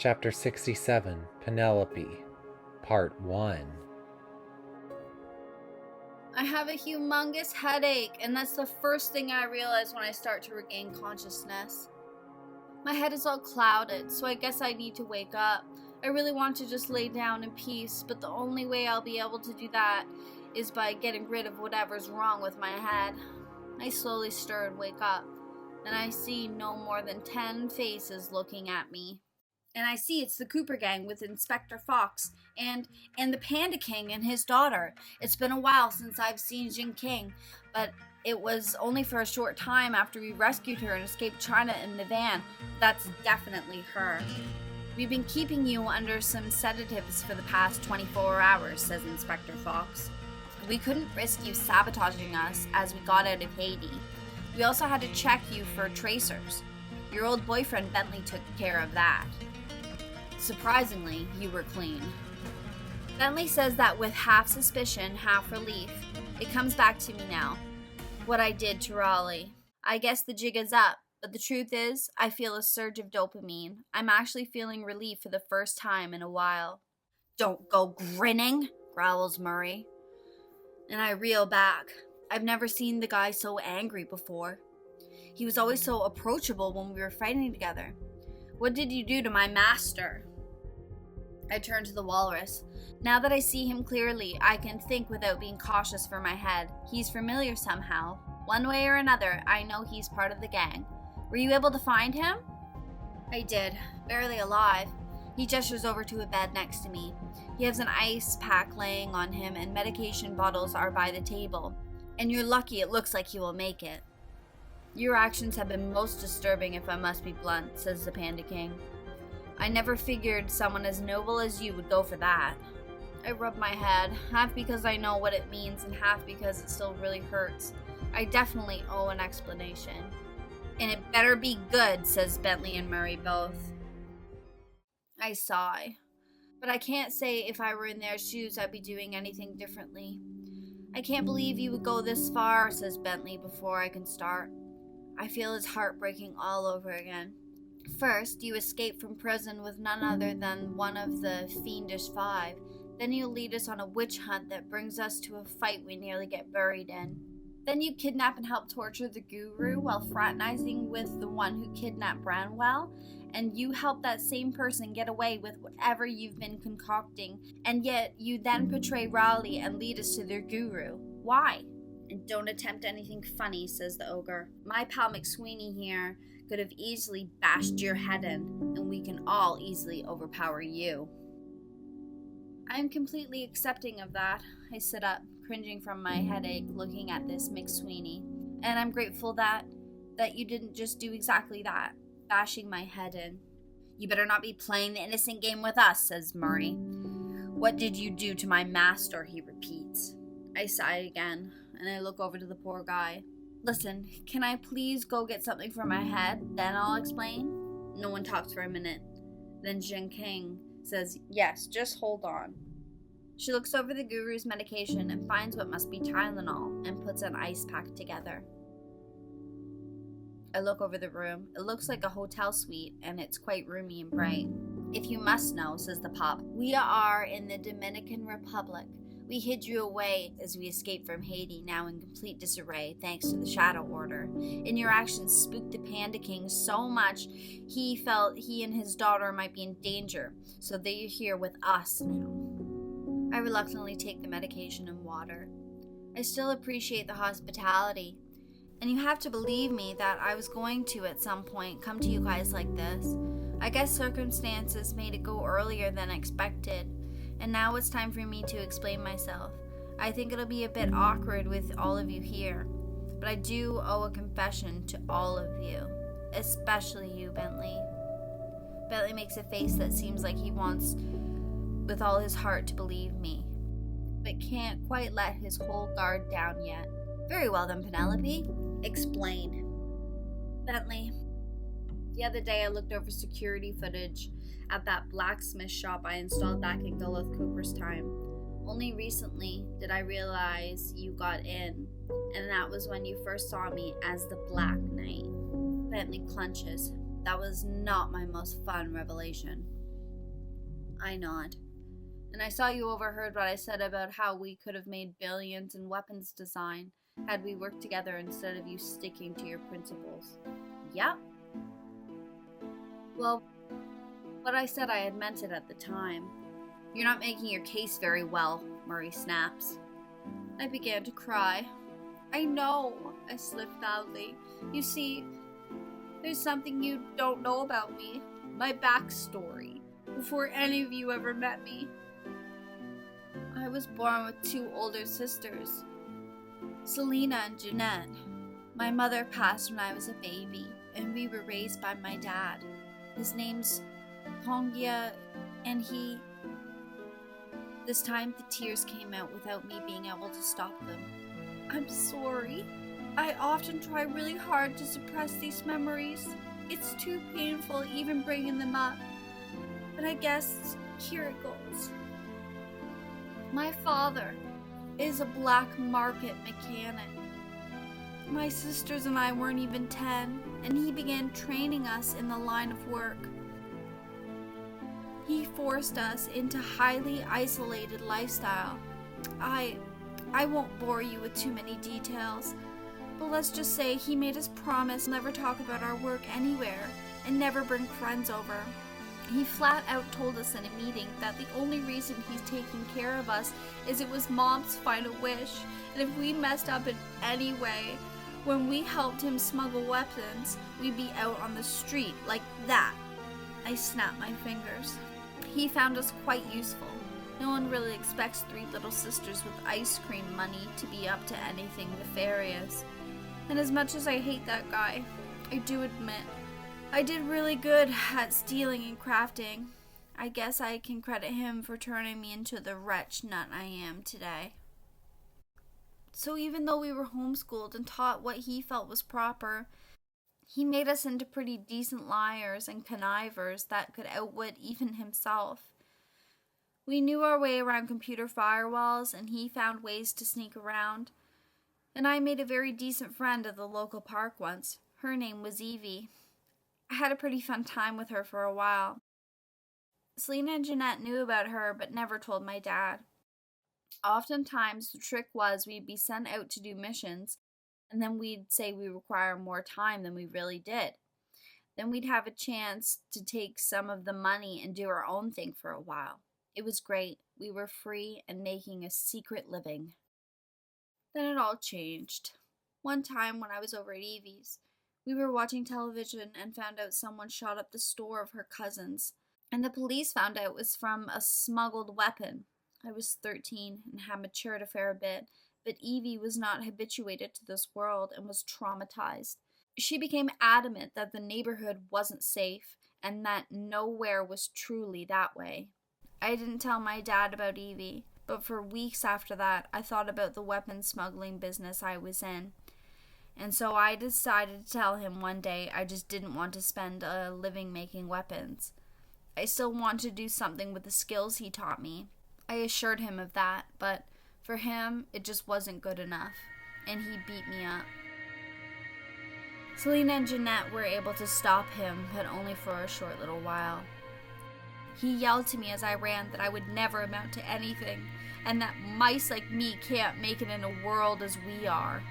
Chapter 67, Penelope, Part 1. I have a humongous headache, and that's the first thing I realize when I start to regain consciousness. My head is all clouded, so I guess I need to wake up. I really want to just lay down in peace, but the only way I'll be able to do that is by getting rid of whatever's wrong with my head. I slowly stir and wake up, and I see no more than 10 faces looking at me. And I see it's the Cooper gang with Inspector Fox and the Panda King and his daughter. It's been a while since I've seen Jin King, but it was only for a short time after we rescued her and escaped China in the van. That's definitely her. We've been keeping you under some sedatives for the past 24 hours, says Inspector Fox. We couldn't risk you sabotaging us as we got out of Haiti. We also had to check you for tracers. Your old boyfriend Bentley took care of that. Surprisingly, you were clean. Bentley says that with half suspicion, half relief. It comes back to me now. What I did to Raleigh. I guess the jig is up, but the truth is, I feel a surge of dopamine. I'm actually feeling relief for the first time in a while. Don't go grinning, growls Murray. And I reel back. I've never seen the guy so angry before. He was always so approachable when we were fighting together. What did you do to my master? I turn to the walrus. Now that I see him clearly, I can think without being cautious for my head. He's familiar somehow. One way or another, I know he's part of the gang. Were you able to find him? I did. Barely alive. He gestures over to a bed next to me. He has an ice pack laying on him and medication bottles are by the table. And you're lucky it looks like he will make it. Your actions have been most disturbing if I must be blunt, says the Panda King. I never figured someone as noble as you would go for that. I rub my head, half because I know what it means and half because it still really hurts. I definitely owe an explanation. And it better be good, says Bentley and Murray both. I sigh. But I can't say if I were in their shoes I'd be doing anything differently. I can't believe you would go this far, says Bentley before I can start. I feel his heart breaking all over again. First, you escape from prison with none other than one of the fiendish five. Then you lead us on a witch hunt that brings us to a fight we nearly get buried in. Then you kidnap and help torture the guru while fraternizing with the one who kidnapped Branwell. And you help that same person get away with whatever you've been concocting. And yet you then betray Raleigh and lead us to their guru. Why? And don't attempt anything funny, says the ogre. My pal McSweeney here could have easily bashed your head in, and we can all easily overpower you. I am completely accepting of that. I sit up, cringing from my headache, looking at this McSweeney. And I'm grateful that you didn't just do exactly that, bashing my head in. You better not be playing the innocent game with us, says Murray. What did you do to my master, he repeats. I sigh again, and I look over to the poor guy. Listen, can I please go get something for my head? Then I'll explain. No one talks for a minute. Then Jin King says, yes, just hold on. She looks over the guru's medication and finds what must be Tylenol and puts an ice pack together. I look over the room. It looks like a hotel suite, and it's quite roomy and bright. If you must know, says the pop, we are in the Dominican Republic. We hid you away as we escaped from Haiti, now in complete disarray, thanks to the Shadow Order. And your actions spooked the Panda King so much, he felt he and his daughter might be in danger, so they're here with us now. I reluctantly take the medication and water. I still appreciate the hospitality, and you have to believe me that I was going to, at some point, come to you guys like this. I guess circumstances made it go earlier than expected. And now it's time for me to explain myself. I think it'll be a bit awkward with all of you here, but I do owe a confession to all of you, especially you, Bentley. Bentley makes a face that seems like he wants with all his heart to believe me, but can't quite let his whole guard down yet. Very well then, Penelope. Explain. Bentley, the other day I looked over security footage at that blacksmith shop I installed back in Gulliff Cooper's time. Only recently did I realize you got in, and that was when you first saw me as the Black Knight. Bentley clenches. That was not my most fun revelation. I nod. And I saw you overheard what I said about how we could have made billions in weapons design had we worked together instead of you sticking to your principles. Yep. Well, what I said, I had meant it at the time. You're not making your case very well, Murray snaps. I began to cry. I know, I slipped loudly. You see, there's something you don't know about me. My backstory, before any of you ever met me. I was born with 2 older sisters, Selena and Jeanette. My mother passed when I was a baby, and we were raised by my dad. His name's Pongia, and he... This time the tears came out without me being able to stop them. I'm sorry. I often try really hard to suppress these memories. It's too painful even bringing them up. But I guess here it goes. My father is a black market mechanic. My sisters and I weren't even 10, and he began training us in the line of work. He forced us into highly isolated lifestyle. I won't bore you with too many details, but let's just say he made us promise never talk about our work anywhere and never bring friends over. He flat out told us in a meeting that the only reason he's taking care of us is it was Mom's final wish, and if we messed up in any way, when we helped him smuggle weapons, we'd be out on the street like that. I snapped my fingers. He found us quite useful. No one really expects 3 little sisters with ice cream money to be up to anything nefarious. And as much as I hate that guy, I do admit, I did really good at stealing and crafting. I guess I can credit him for turning me into the wretch nut I am today. So even though we were homeschooled and taught what he felt was proper, he made us into pretty decent liars and connivers that could outwit even himself. We knew our way around computer firewalls, and he found ways to sneak around. And I made a very decent friend at the local park once. Her name was Evie. I had a pretty fun time with her for a while. Selena and Jeanette knew about her, but never told my dad. Oftentimes, the trick was we'd be sent out to do missions, and then we'd say we require more time than we really did. Then we'd have a chance to take some of the money and do our own thing for a while. It was great. We were free and making a secret living. Then it all changed. One time when I was over at Evie's, we were watching television and found out someone shot up the store of her cousins, and the police found out it was from a smuggled weapon. I was 13 and had matured a fair bit, but Evie was not habituated to this world and was traumatized. She became adamant that the neighborhood wasn't safe and that nowhere was truly that way. I didn't tell my dad about Evie, but for weeks after that, I thought about the weapons smuggling business I was in. And so I decided to tell him one day I just didn't want to spend a living making weapons. I still wanted to do something with the skills he taught me. I assured him of that, but for him, it just wasn't good enough, and he beat me up. Selena and Jeanette were able to stop him, but only for a short little while. He yelled to me as I ran that I would never amount to anything, and that mice like me can't make it in a world as we are.